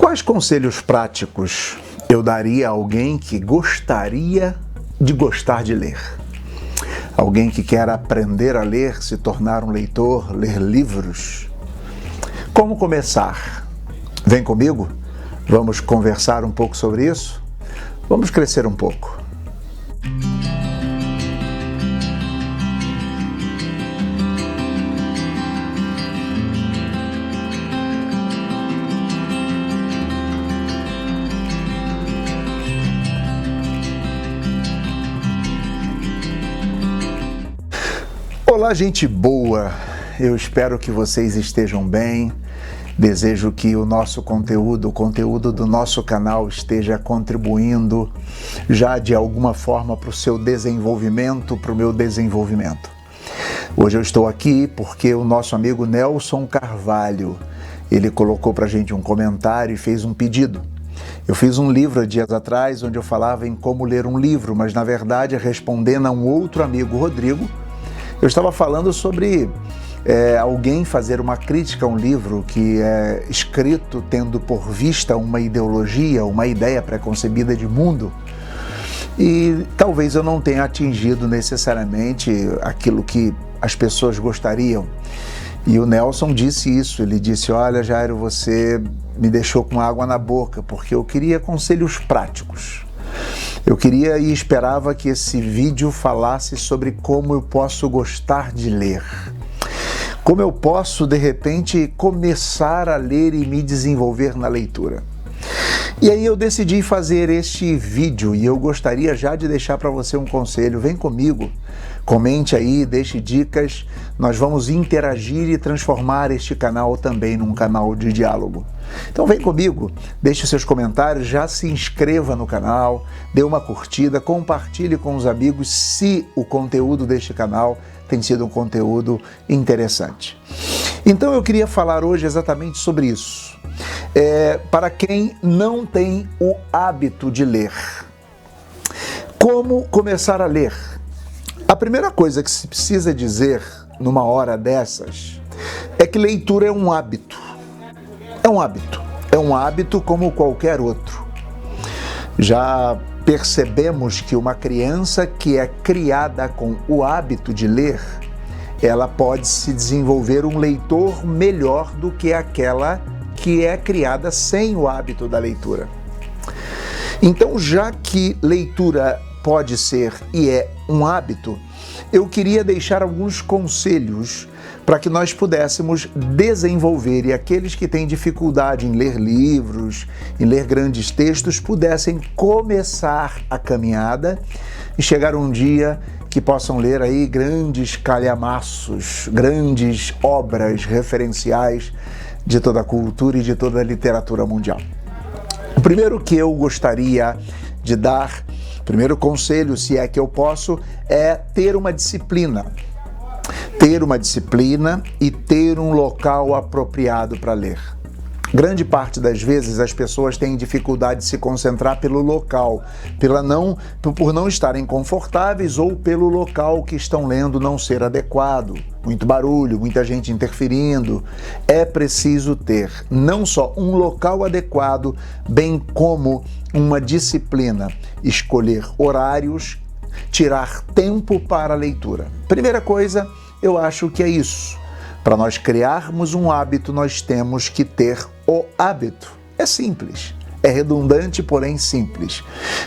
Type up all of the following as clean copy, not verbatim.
Quais conselhos práticos eu daria a alguém que gostaria de gostar de ler? Alguém que quer aprender a ler, se tornar um leitor, ler livros? Como começar? Vem comigo? Vamos conversar um pouco sobre isso? Vamos crescer um pouco. Olá, gente boa! Eu espero que vocês estejam bem. Desejo que o nosso conteúdo, o conteúdo do nosso canal esteja contribuindo já de alguma forma para o seu desenvolvimento, para o meu desenvolvimento. Hoje eu estou aqui porque o nosso amigo Nelson Carvalho, ele colocou para a gente um comentário e fez um pedido. Eu fiz um livro há dias atrás onde eu falava em como ler um livro, mas na verdade, respondendo a um outro amigo, Rodrigo, eu estava falando sobre alguém fazer uma crítica a um livro que é escrito tendo por vista uma ideologia, uma ideia preconcebida de mundo, e talvez eu não tenha atingido necessariamente aquilo que as pessoas gostariam. E o Nelson disse isso, ele disse: olha, Jairo, você me deixou com água na boca, porque eu queria conselhos práticos. Eu queria e esperava que esse vídeo falasse sobre como eu posso gostar de ler. Como eu posso, de repente, começar a ler e me desenvolver na leitura. E aí eu decidi fazer este vídeo e eu gostaria já de deixar para você um conselho. Vem comigo, comente aí, deixe dicas. Nós vamos interagir e transformar este canal também num canal de diálogo. Então vem comigo, deixe seus comentários, já se inscreva no canal, dê uma curtida, compartilhe com os amigos se o conteúdo deste canal tem sido um conteúdo interessante. Então eu queria falar hoje exatamente sobre isso. Para quem não tem o hábito de ler. Como começar a ler? A primeira coisa que se precisa dizer numa hora dessas é que leitura é um hábito. É um hábito. É um hábito como qualquer outro. Já percebemos que uma criança que é criada com o hábito de ler, ela pode se desenvolver um leitor melhor do que aquela que é criada sem o hábito da leitura. Então, já que leitura pode ser e é um hábito, eu queria deixar alguns conselhos para que nós pudéssemos desenvolver e aqueles que têm dificuldade em ler livros, em ler grandes textos, pudessem começar a caminhada e chegar um dia que possam ler aí grandes calhamaços, grandes obras referenciais de toda a cultura e de toda a literatura mundial. O primeiro que eu gostaria de dar, o primeiro conselho, se é que eu posso, é ter uma disciplina. Ter uma disciplina e ter um local apropriado para ler. Grande parte das vezes as pessoas têm dificuldade de se concentrar pelo local, por não estarem confortáveis ou pelo local que estão lendo não ser adequado. Muito barulho, muita gente interferindo. É preciso ter não só um local adequado, bem como uma disciplina. Escolher horários, tirar tempo para a leitura. Primeira coisa, eu acho que é isso. Para nós criarmos um hábito, nós temos que ter o hábito. É simples, é redundante, porém simples.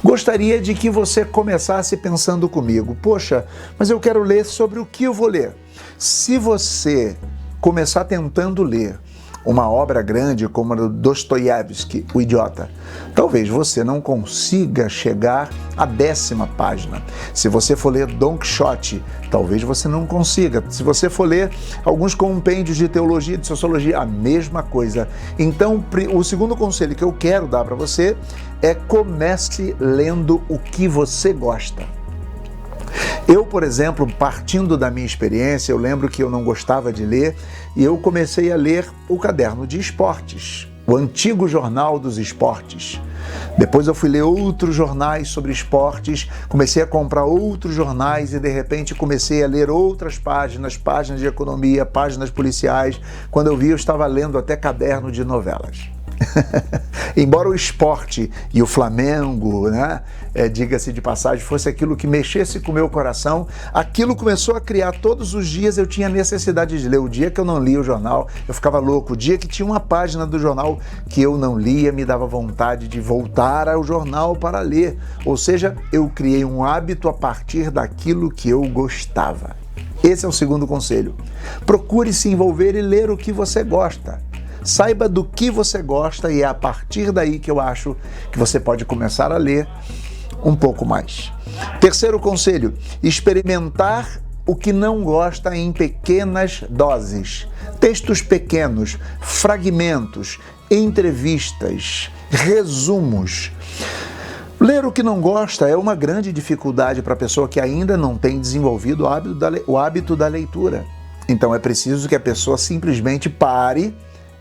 Gostaria de que você começasse pensando comigo: poxa, mas eu quero ler sobre o que eu vou ler. Se você começar tentando ler uma obra grande como a do Dostoiévski, O Idiota, talvez você não consiga chegar à 10ª página. Se você for ler Don Quixote, talvez você não consiga. Se você for ler alguns compêndios de teologia, de sociologia, a mesma coisa. Então, o segundo conselho que eu quero dar para você é: comece lendo o que você gosta. Eu, por exemplo, partindo da minha experiência, eu lembro que eu não gostava de ler e eu comecei a ler o Caderno de Esportes, o antigo Jornal dos Esportes. Depois eu fui ler outros jornais sobre esportes, comecei a comprar outros jornais e de repente comecei a ler outras páginas de economia, páginas policiais. Quando eu vi, eu estava lendo até caderno de novelas. Embora o esporte e o Flamengo, né, diga-se de passagem, fosse aquilo que mexesse com o meu coração, aquilo começou a criar todos os dias, eu tinha necessidade de ler. O dia que eu não lia o jornal, eu ficava louco. O dia que tinha uma página do jornal que eu não lia, me dava vontade de voltar ao jornal para ler. Ou seja, eu criei um hábito a partir daquilo que eu gostava. Esse é o segundo conselho. Procure se envolver e ler o que você gosta. Saiba do que você gosta e é a partir daí que eu acho que você pode começar a ler um pouco mais. Terceiro conselho, experimentar o que não gosta em pequenas doses. Textos pequenos, fragmentos, entrevistas, resumos. Ler o que não gosta é uma grande dificuldade para a pessoa que ainda não tem desenvolvido o hábito da leitura. Então é preciso que a pessoa simplesmente pare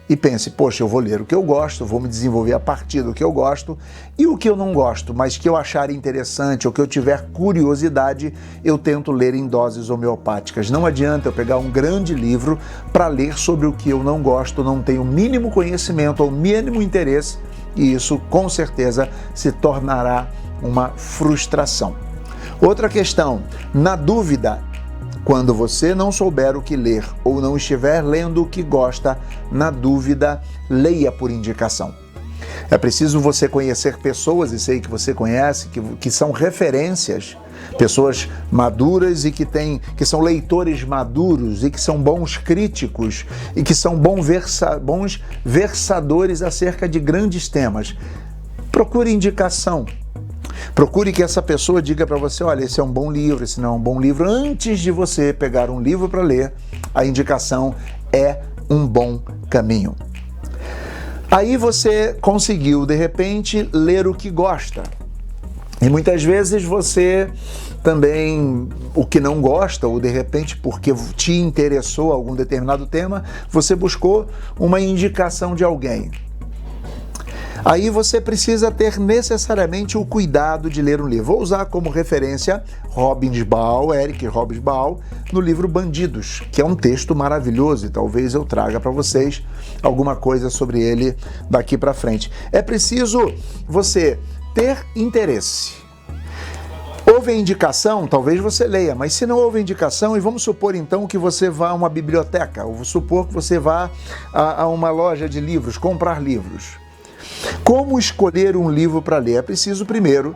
e pense, poxa, eu vou ler o que eu gosto, vou me desenvolver a partir do que eu gosto, e o que eu não gosto, mas que eu achar interessante ou que eu tiver curiosidade, eu tento ler em doses homeopáticas. Não adianta eu pegar um grande livro para ler sobre o que eu não gosto, não tenho o mínimo conhecimento ou o mínimo interesse, e isso com certeza se tornará uma frustração. Outra questão, na dúvida, quando você não souber o que ler ou não estiver lendo o que gosta, na dúvida, leia por indicação. É preciso você conhecer pessoas, e sei que você conhece, que são referências, pessoas maduras e que são leitores maduros e que são bons críticos e que são bons versadores acerca de grandes temas. Procure indicação. Procure que essa pessoa diga para você, olha, esse é um bom livro, esse não é um bom livro. Antes de você pegar um livro para ler, a indicação é um bom caminho. Aí você conseguiu, de repente, ler o que gosta. E muitas vezes você também, o que não gosta, ou de repente porque te interessou algum determinado tema, você buscou uma indicação de alguém. Aí você precisa ter necessariamente o cuidado de ler um livro. Vou usar como referência Eric Hobsbawm, no livro Bandidos, que é um texto maravilhoso e talvez eu traga para vocês alguma coisa sobre ele daqui para frente. É preciso você ter interesse. Houve indicação, talvez você leia, mas se não houve indicação, e vamos supor então que você vá a uma biblioteca, ou vamos supor que você vá a uma loja de livros, comprar livros. Como escolher um livro para ler? É preciso primeiro,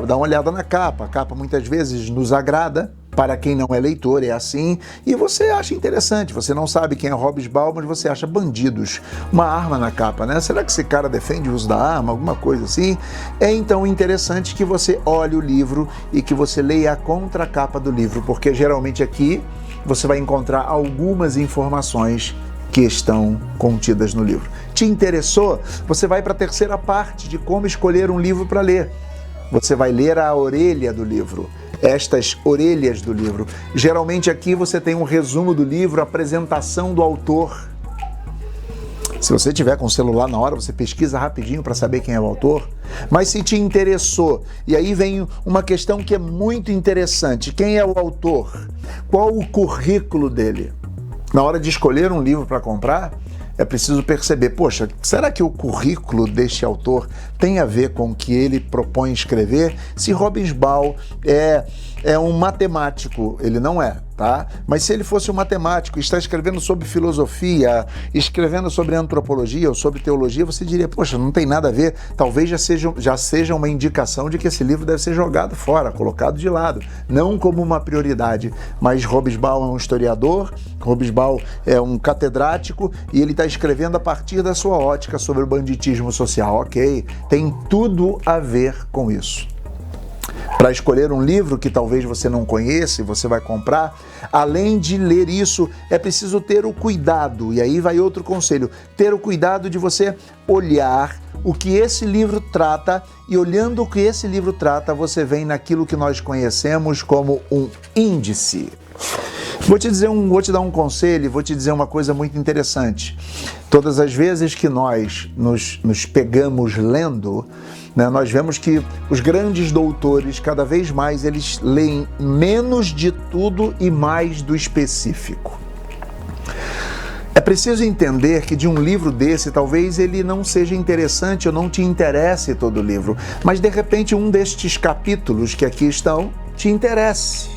dar uma olhada na capa. A capa muitas vezes nos agrada, para quem não é leitor, é assim, e você acha interessante. Você não sabe quem é Hobsbawm, mas você acha Bandidos, uma arma na capa, né? Será que esse cara defende o uso da arma, alguma coisa assim? É então interessante que você olhe o livro e que você leia a contracapa do livro, porque geralmente aqui você vai encontrar algumas informações que estão contidas no livro. Te interessou? Você vai para a terceira parte de como escolher um livro para ler. Você vai ler a orelha do livro, estas orelhas do livro. Geralmente aqui você tem um resumo do livro, a apresentação do autor. Se você tiver com o celular na hora, você pesquisa rapidinho para saber quem é o autor. Mas se te interessou, e aí vem uma questão que é muito interessante. Quem é o autor? Qual o currículo dele? Na hora de escolher um livro para comprar, é preciso perceber, poxa, será que o currículo deste autor tem a ver com o que ele propõe escrever? Se Hobsbawm é um matemático, ele não é, tá? Mas se ele fosse um matemático e está escrevendo sobre filosofia, escrevendo sobre antropologia ou sobre teologia, você diria, poxa, não tem nada a ver, talvez já seja uma indicação de que esse livro deve ser jogado fora, colocado de lado, não como uma prioridade. Mas Hobsbawm é um historiador, Hobsbawm é um catedrático e ele está escrevendo a partir da sua ótica sobre o banditismo social, ok? Tem tudo a ver com isso. Para escolher um livro que talvez você não conheça e você vai comprar, além de ler isso, é preciso ter o cuidado, e aí vai outro conselho, ter o cuidado de você olhar o que esse livro trata, e olhando o que esse livro trata, você vem naquilo que nós conhecemos como um índice. Vou te dar um conselho, vou te dizer uma coisa muito interessante. Todas as vezes que nós nos pegamos lendo, nós vemos que os grandes doutores, cada vez mais, eles leem menos de tudo e mais do específico. É preciso entender que de um livro desse, talvez ele não seja interessante ou não te interesse todo o livro, mas de repente um destes capítulos que aqui estão te interesse.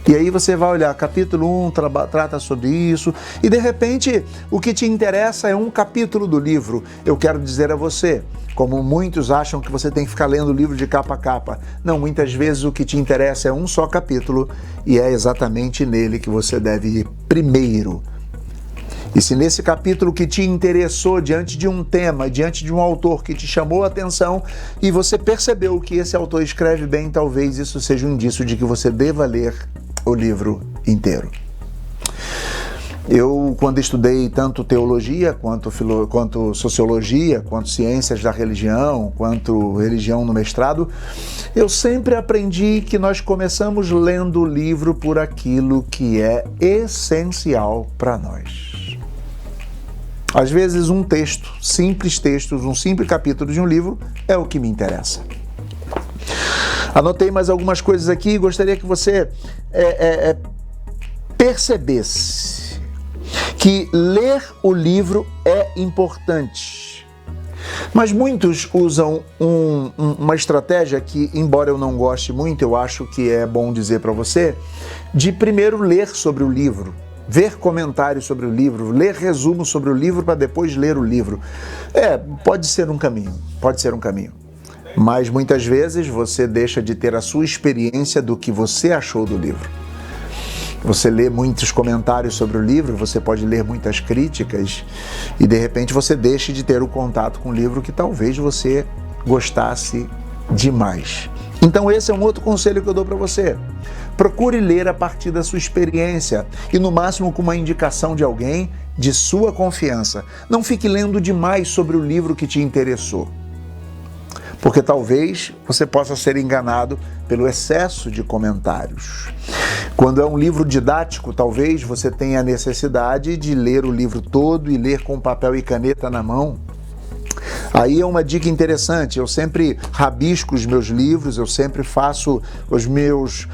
E aí você vai olhar, capítulo 1 trata sobre isso, e de repente o que te interessa é um capítulo do livro. Eu quero dizer a você, como muitos acham que você tem que ficar lendo o livro de capa a capa. Não, muitas vezes o que te interessa é um só capítulo, e é exatamente nele que você deve ir primeiro. E se nesse capítulo que te interessou diante de um tema, diante de um autor que te chamou a atenção, e você percebeu que esse autor escreve bem, talvez isso seja um indício de que você deva ler o livro inteiro. Eu, quando estudei tanto teologia, quanto sociologia, quanto ciências da religião, quanto religião no mestrado, eu sempre aprendi que nós começamos lendo o livro por aquilo que é essencial para nós. Às vezes um texto, um simples capítulo de um livro é o que me interessa. Anotei mais algumas coisas aqui e gostaria que você percebesse que ler o livro é importante. Mas muitos usam uma estratégia que, embora eu não goste muito, eu acho que é bom dizer para você, de primeiro ler sobre o livro, ver comentários sobre o livro, ler resumos sobre o livro para depois ler o livro. Pode ser um caminho. Mas muitas vezes você deixa de ter a sua experiência do que você achou do livro. Você lê muitos comentários sobre o livro, você pode ler muitas críticas e de repente você deixa de ter o contato com o livro que talvez você gostasse demais. Então esse é um outro conselho que eu dou para você. Procure ler a partir da sua experiência e no máximo com uma indicação de alguém de sua confiança. Não fique lendo demais sobre o livro que te interessou, porque talvez você possa ser enganado pelo excesso de comentários. Quando é um livro didático, talvez você tenha a necessidade de ler o livro todo e ler com papel e caneta na mão. Aí é uma dica interessante, eu sempre rabisco os meus livros, eu sempre faço os meus,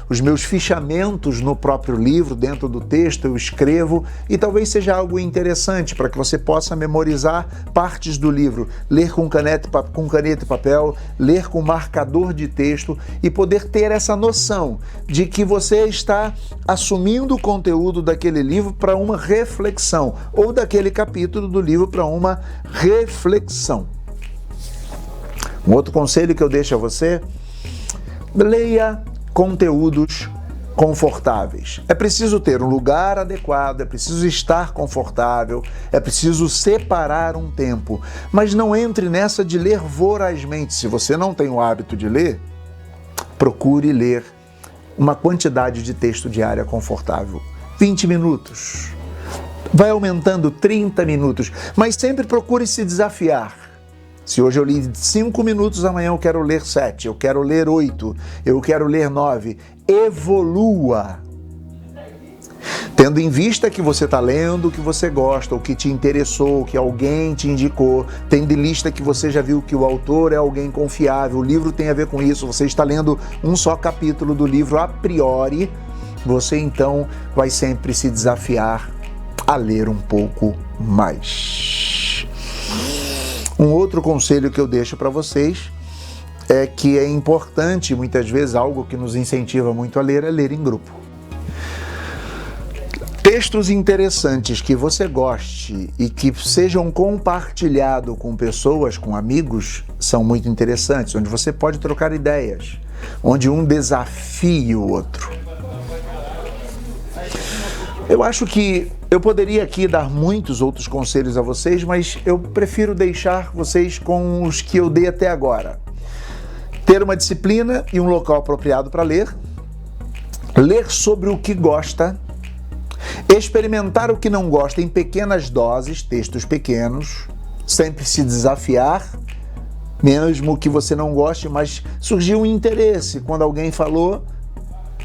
os meus fichamentos no próprio livro, dentro do texto eu escrevo e talvez seja algo interessante para que você possa memorizar partes do livro, ler com caneta e papel, ler com marcador de texto e poder ter essa noção de que você está assumindo o conteúdo daquele livro para uma reflexão ou daquele capítulo do livro para uma reflexão. Um outro conselho que eu deixo a você: leia conteúdos confortáveis. É preciso ter um lugar adequado, é preciso estar confortável, é preciso separar um tempo, mas não entre nessa de ler vorazmente. Se você não tem o hábito de ler, procure ler uma quantidade de texto diária confortável. 20 minutos. Vai aumentando 30 minutos, mas sempre procure se desafiar. Se hoje eu li 5 minutos, amanhã eu quero ler 7, eu quero ler 8, eu quero ler 9. Evolua. Tendo em vista que você está lendo o que você gosta, o que te interessou, o que alguém te indicou, tendo em vista que você já viu que o autor é alguém confiável, o livro tem a ver com isso, você está lendo um só capítulo do livro a priori, você então vai sempre se desafiar a ler um pouco mais. Um outro conselho que eu deixo para vocês é que é importante, muitas vezes, algo que nos incentiva muito a ler, é ler em grupo. Textos interessantes que você goste e que sejam compartilhados com pessoas, com amigos, são muito interessantes, onde você pode trocar ideias, onde um desafia o outro. Eu acho que eu poderia aqui dar muitos outros conselhos a vocês, mas eu prefiro deixar vocês com os que eu dei até agora. Ter uma disciplina e um local apropriado para ler, ler sobre o que gosta, experimentar o que não gosta em pequenas doses, textos pequenos, sempre se desafiar, mesmo que você não goste, mas surgiu um interesse quando alguém falou,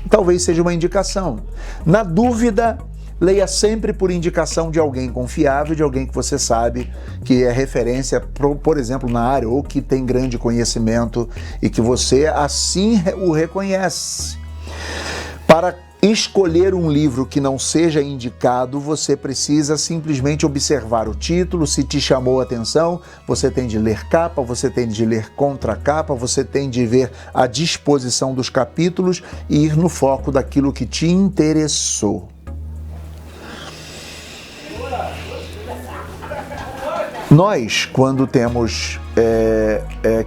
talvez seja uma indicação. Na dúvida, leia sempre por indicação de alguém confiável, de alguém que você sabe que é referência, por exemplo, na área, ou que tem grande conhecimento e que você assim o reconhece. Para escolher um livro que não seja indicado, você precisa simplesmente observar o título, se te chamou a atenção, você tem de ler capa, você tem de ler contracapa, você tem de ver a disposição dos capítulos e ir no foco daquilo que te interessou. Nós, quando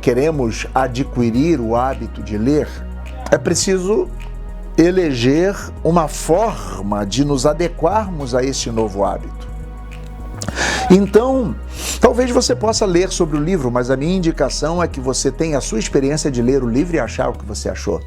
queremos adquirir o hábito de ler, é preciso eleger uma forma de nos adequarmos a este novo hábito. Então, talvez você possa ler sobre o livro, mas a minha indicação é que você tenha a sua experiência de ler o livro e achar o que você achou.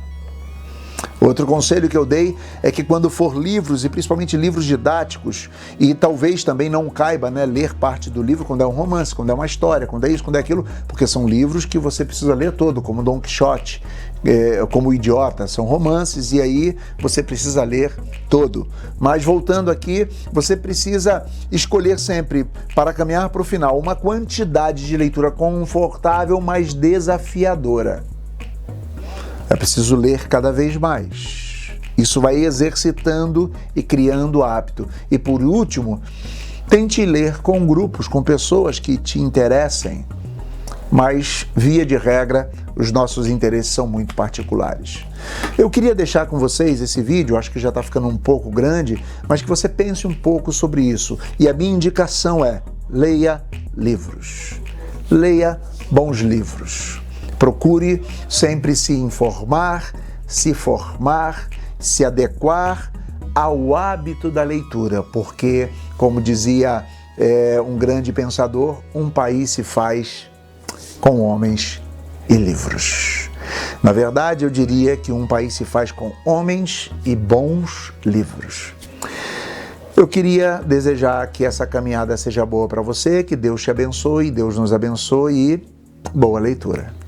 Outro conselho que eu dei é que quando for livros, e principalmente livros didáticos, e talvez também não caiba, ler parte do livro quando é um romance, quando é uma história, quando é isso, quando é aquilo, porque são livros que você precisa ler todo, como Dom Quixote, como O Idiota, são romances, e aí você precisa ler todo. Mas voltando aqui, você precisa escolher sempre, para caminhar para o final, uma quantidade de leitura confortável, mas desafiadora. É preciso ler cada vez mais. Isso vai exercitando e criando hábito. E por último, tente ler com grupos, com pessoas que te interessem. Mas, via de regra, os nossos interesses são muito particulares. Eu queria deixar com vocês esse vídeo, acho que já está ficando um pouco grande, mas que você pense um pouco sobre isso. E a minha indicação é: leia livros. Leia bons livros. Procure sempre se informar, se formar, se adequar ao hábito da leitura, porque, como dizia um grande pensador, um país se faz com homens e livros. Na verdade, eu diria que um país se faz com homens e bons livros. Eu queria desejar que essa caminhada seja boa para você, que Deus te abençoe, Deus nos abençoe e boa leitura.